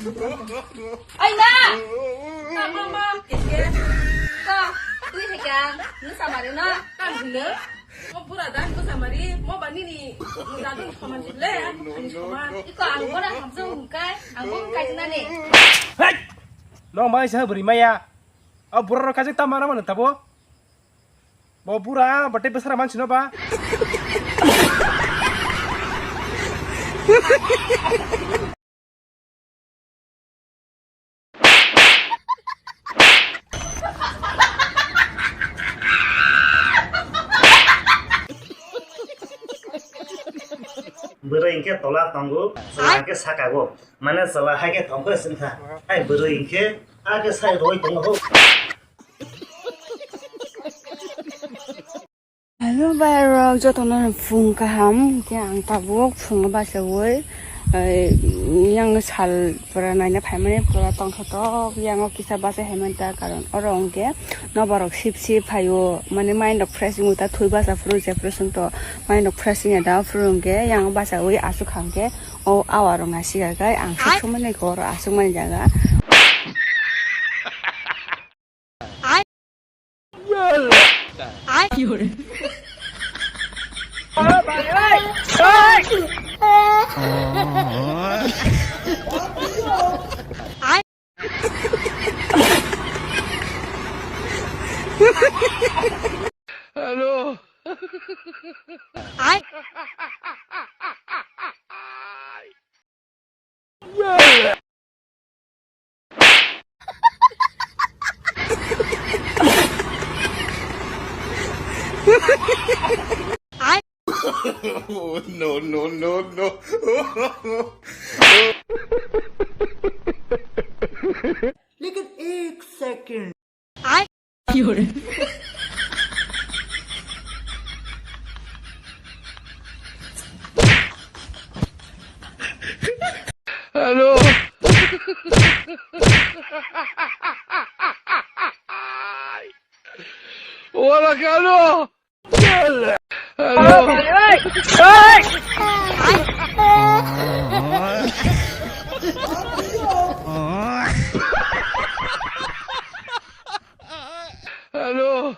Ay na! Mama, kaya ka, tuwi ka, sama rin na. Kanina, mo buradan ko sama rin, mo ba nini, mo dadon kaman sila ya, anis kaman. Ikaw, ang ko na, ang kay na ni. Hey! Long mai sa beri maya. Burro kajik tamara mana tabo? Mau bura, bate besar man sino ba? Buru ingke tolak tanggu, salah ke sakago. Mana salah ke tanggu sentah. Ay buru ingke, age say roi tanggu. Hello, Byron. Cho tụi nó phun cả hầm, cái anh ta buộc phun ba sợi với, yang sal pernah nanya payment pernah tong kata, yang kisah bahasa hemat karon orang ke, no barok sip hayo, mana main dok pressing uta thui bahasa fru je pressing to, main dok pressing ada fru ke, yang bahasa với asuk hang ke, oh awal orang ngasih gagai, angkat cuma nih kor asuk mana jaga. Hello. No. लेकिन एक second Hello. Hola, Carlos. Hello. Hello. No.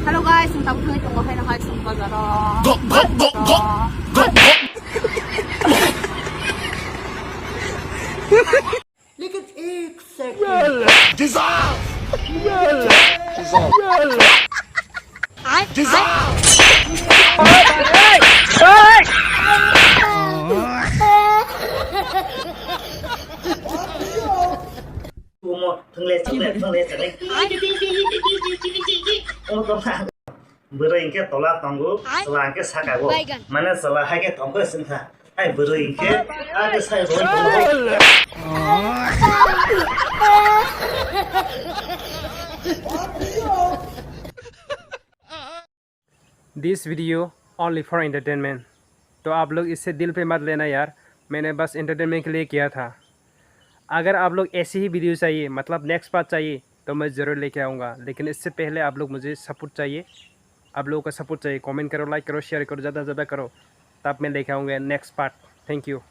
Hello guys, ang tapos nito ko na kahit sa bazaro. लेकिन एक second Thungle chale. Oh to ma. Buru ingke tola tonggu sala angke sakago. Mana sala hake tongko sintha. Ai buru ingke ake sai roi tonggo. This video only for entertainment, तो आप लोग इससे दिल पे मत लेना यार, मैंने बस एंटरटेनमेंट के लिए किया था। अगर आप लोग ऐसी ही वीडियो चाहिए, मतलब नेक्स्ट पार्ट चाहिए, तो मैं ज़रूर लेके आऊँगा, लेकिन इससे पहले आप लोग मुझे सपोर्ट चाहिए, आप लोगों का सपोर्ट चाहिए। कमेंट करो, लाइक करो, शेयर करो, ज़्यादा से ज़्यादा करो, तब मैं लेके आऊँगा नेक्स्ट पार्ट। Thank you.